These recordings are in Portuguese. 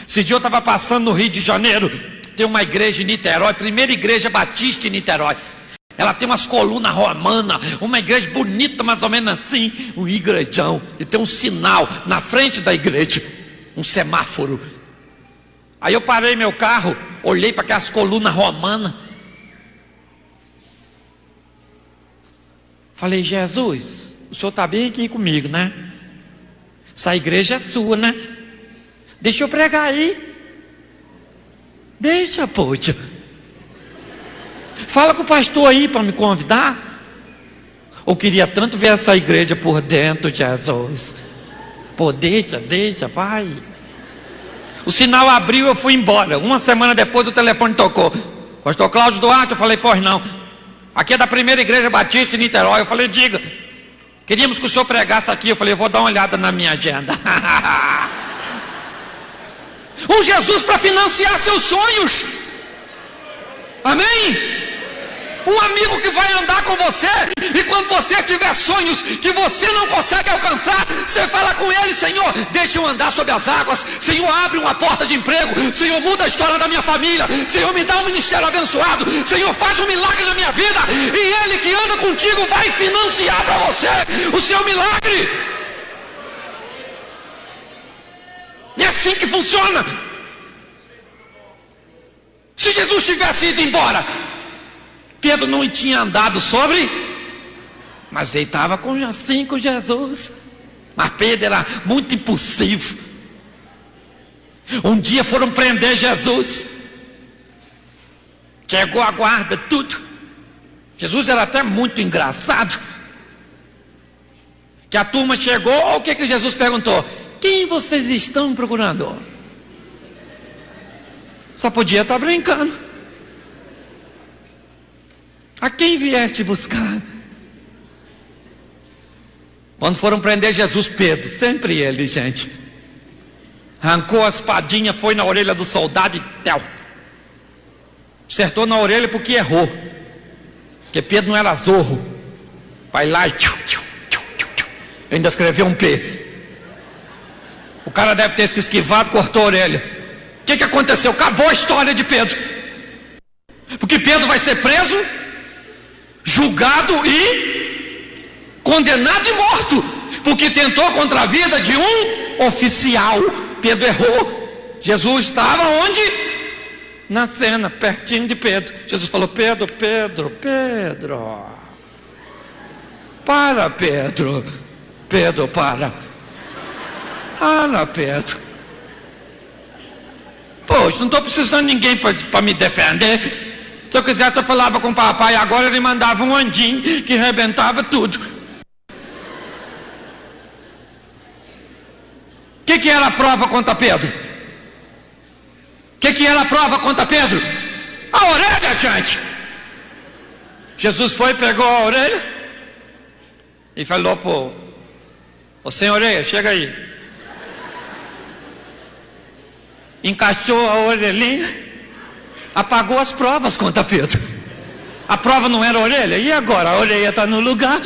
Esse dia eu estava passando no Rio de Janeiro. Tem uma igreja em Niterói, primeira igreja batista em Niterói. Ela tem umas colunas romanas, uma igreja bonita, mais ou menos assim, um igrejão. E tem um sinal na frente da igreja, um semáforo. Aí eu parei meu carro, olhei para aquelas colunas romanas. Falei: Jesus, o senhor está bem aqui comigo, né? Essa igreja é sua, né? Deixa eu pregar aí. Deixa, poxa. Fala com o pastor aí para me convidar. Eu queria tanto ver essa igreja por dentro, Jesus. Pô, deixa, vai. O sinal abriu, eu fui embora. Uma semana depois o telefone tocou. Pastor Cláudio Duarte. Eu falei: pois não. Aqui é da primeira igreja batista em Niterói. Eu falei: diga. Queríamos que o senhor pregasse aqui. Eu falei: eu vou dar uma olhada na minha agenda. Um Jesus para financiar seus sonhos. Amém? Um amigo que vai andar com você, e quando você tiver sonhos que você não consegue alcançar, você fala com ele: Senhor, deixa eu andar sobre as águas. Senhor, abre uma porta de emprego. Senhor, muda a história da minha família. Senhor, me dá um ministério abençoado. Senhor, faz um milagre na minha vida. E ele que anda contigo vai financiar para você o seu milagre. É assim que funciona. Se Jesus tivesse ido embora, Pedro não tinha andado sobre, mas ele estava assim com Jesus. Mas Pedro era muito impulsivo. Um dia foram prender Jesus. Chegou a guarda, tudo. Jesus era até muito engraçado. Que a turma chegou, o que Jesus perguntou? Quem vocês estão procurando? Só podia estar brincando. A quem vieste buscar? Quando foram prender Jesus, Pedro, sempre ele, gente, arrancou a espadinha, foi na orelha do soldado e tel. Acertou na orelha porque errou. Porque Pedro não era zorro. Vai lá e ainda escreveu um P. O cara deve ter se esquivado, cortou a orelha. O que aconteceu? Acabou a história de Pedro. Porque Pedro vai ser preso, julgado e condenado e morto, porque tentou contra a vida de um oficial. Pedro errou. Jesus estava onde? Na cena, pertinho de Pedro. Jesus falou: Pedro, para, Pedro. Pedro, para, Pedro. Poxa, não estou precisando de ninguém para me defender. Se eu quisesse, eu falava com o papai. Agora ele mandava um anjinho que arrebentava tudo. O que era a prova contra Pedro? O que era a prova contra Pedro? A orelha, gente. Jesus foi, pegou a orelha e falou: pô, ô sem orelha, chega aí. Encaixou a orelhinha, apagou as provas contra Pedro. A prova não era a orelha, e agora? A orelha está no lugar.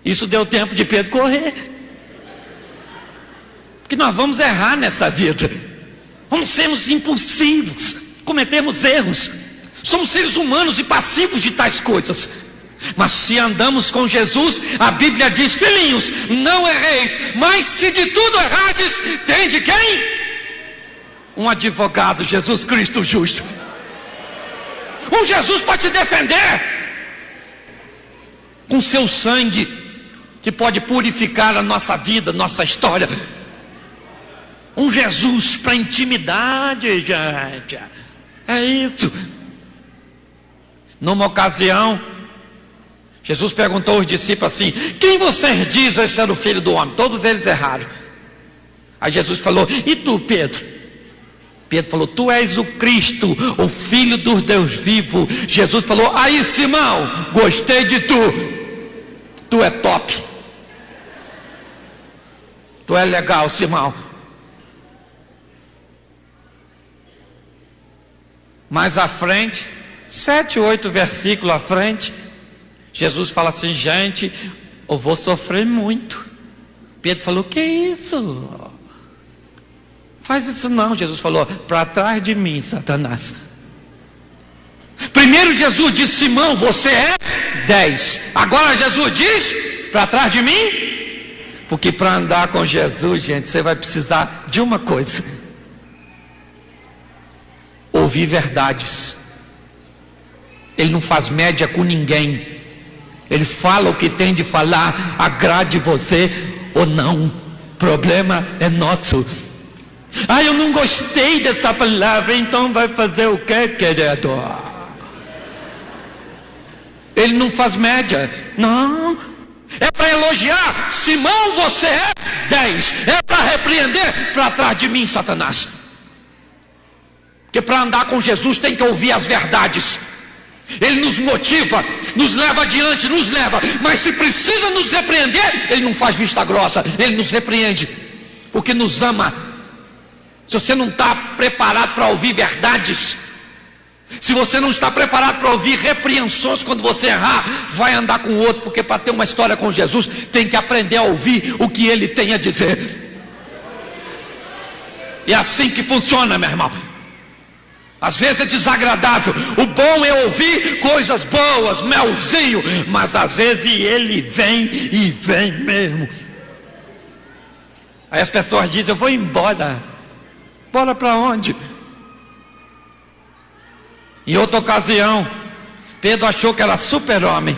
Isso deu tempo de Pedro correr. Porque nós vamos errar nessa vida. Vamos sermos impulsivos, cometemos erros. Somos seres humanos e passivos de tais coisas. Mas se andamos com Jesus, a Bíblia diz: filhinhos, não erreis, mas se de tudo errades, tem de quem? Um advogado, Jesus Cristo justo. Um Jesus para te defender, com seu sangue, que pode purificar a nossa vida, nossa história. Um Jesus para intimidade, gente. É isso. Numa ocasião, Jesus perguntou aos discípulos assim: quem vocês dizem ser o filho do homem? Todos eles erraram. Aí Jesus falou: e tu, Pedro? Pedro falou: tu és o Cristo, o filho do Deus vivo. Jesus falou: aí, Simão, gostei de tu. Tu é top. Tu é legal, Simão. Mais à frente, 7, 8 versículos à frente, Jesus fala assim: gente, eu vou sofrer muito. Pedro falou: que isso? Faz isso não, Jesus falou, para trás de mim, Satanás. Primeiro Jesus disse, Simão, você é 10. Agora Jesus diz, para trás de mim. Porque para andar com Jesus, gente, você vai precisar de uma coisa: ouvir verdades. Ele não faz média com ninguém. Ele fala o que tem de falar, agrade você ou não. O problema é nosso. Ah, eu não gostei dessa palavra, então vai fazer o que, querido? Ele não faz média. Não. É para elogiar. Simão, você é 10. É para repreender. Para trás de mim, Satanás. Porque para andar com Jesus tem que ouvir as verdades. Ele nos motiva, nos leva adiante, nos leva. Mas se precisa nos repreender, Ele não faz vista grossa. Ele nos repreende porque nos ama. Se você não está preparado para ouvir verdades, se você não está preparado para ouvir repreensões quando você errar, vai andar com o outro. Porque para ter uma história com Jesus, tem que aprender a ouvir o que Ele tem a dizer. É assim que funciona, meu irmão. Às vezes é desagradável. O bom é ouvir coisas boas, melzinho. Mas às vezes ele vem e vem mesmo. Aí as pessoas dizem, eu vou embora. Bora para onde? Em outra ocasião, Pedro achou que era super-homem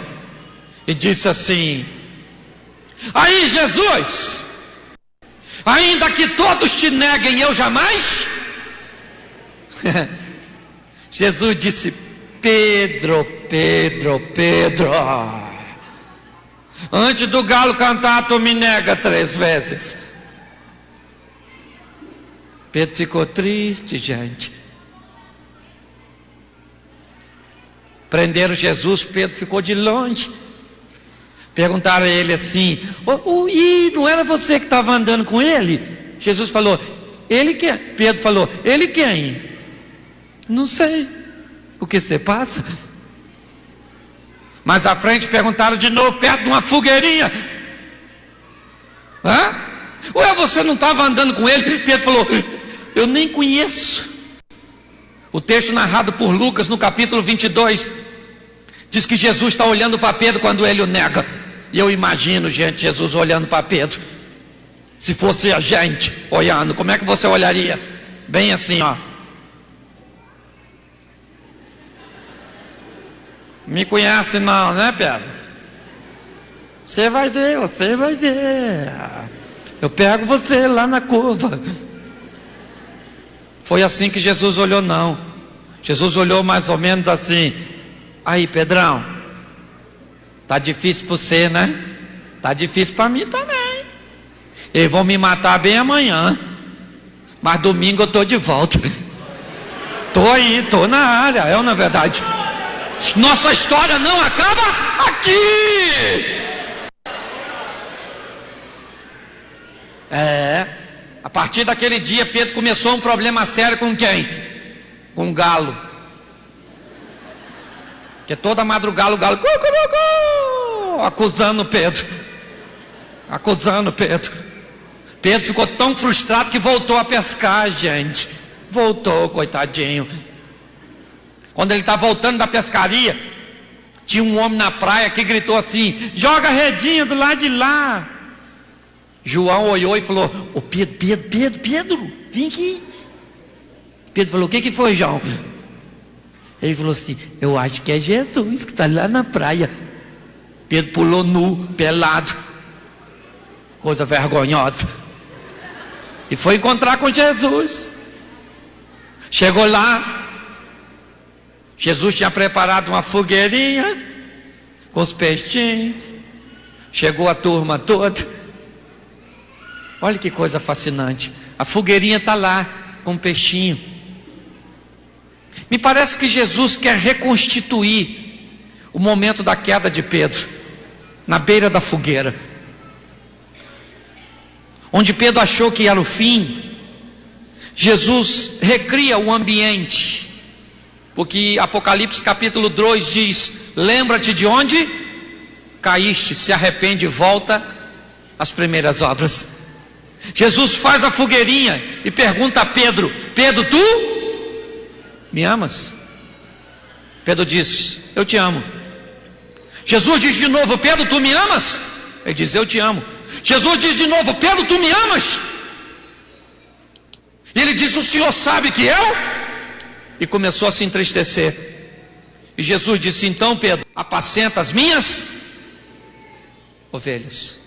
e disse assim: aí Jesus, ainda que todos te neguem, eu jamais. Jesus disse: Pedro, Pedro, Pedro, antes do galo cantar, tu me nega 3 vezes. Pedro ficou triste, gente. Prenderam Jesus, Pedro ficou de longe. Perguntaram a ele assim: não era você que estava andando com ele? Jesus falou: ele quem? Pedro falou: ele quem? Não sei. O que você passa? Mais à frente perguntaram de novo, perto de uma fogueirinha: ué, você não estava andando com ele? Pedro falou: eu nem conheço. O texto narrado por Lucas no capítulo 22 diz que Jesus está olhando para Pedro quando ele o nega. E eu imagino, gente, Jesus olhando para Pedro. Se fosse a gente olhando, como é que você olharia? Bem assim, ó. Me conhece não, né, Pedro? Você vai ver, você vai ver. Eu pego você lá na curva. Foi assim que Jesus olhou, não. Jesus olhou mais ou menos assim: aí, Pedrão, tá difícil para você, né? Tá difícil para mim também. Eles vão me matar bem amanhã, mas domingo eu tô de volta. Tô aí, tô na área, é ou não é verdade? Nossa história não acaba aqui. A partir daquele dia, Pedro começou um problema sério com quem? Com o galo. Porque toda madrugada o galo acusando Pedro. Acusando Pedro. Pedro ficou tão frustrado que voltou a pescar, gente. Voltou, coitadinho. Quando ele está voltando da pescaria, tinha um homem na praia que gritou assim: joga a redinha do lado de lá. João olhou e falou: ô Pedro, vem aqui. Pedro falou: o que foi, João? Ele falou assim: eu acho que é Jesus que está lá na praia. Pedro pulou nu, pelado, coisa vergonhosa, e foi encontrar com Jesus. Chegou lá, Jesus tinha preparado uma fogueirinha com os peixinhos. Chegou a turma toda. Olha que coisa fascinante. A fogueirinha está lá com um peixinho. Me parece que Jesus quer reconstituir o momento da queda de Pedro, na beira da fogueira, onde Pedro achou que era o fim. Jesus recria o ambiente, porque Apocalipse capítulo 2 diz: lembra-te de onde caíste, se arrepende e volta às primeiras obras. Jesus faz a fogueirinha e pergunta a Pedro: Pedro, tu me amas? Pedro diz: eu te amo. Jesus diz de novo: Pedro, tu me amas? Ele diz: eu te amo. Jesus diz de novo: Pedro, tu me amas? E ele diz: o Senhor sabe que eu? E começou a se entristecer. E Jesus disse: então, Pedro, apacenta as minhas ovelhas.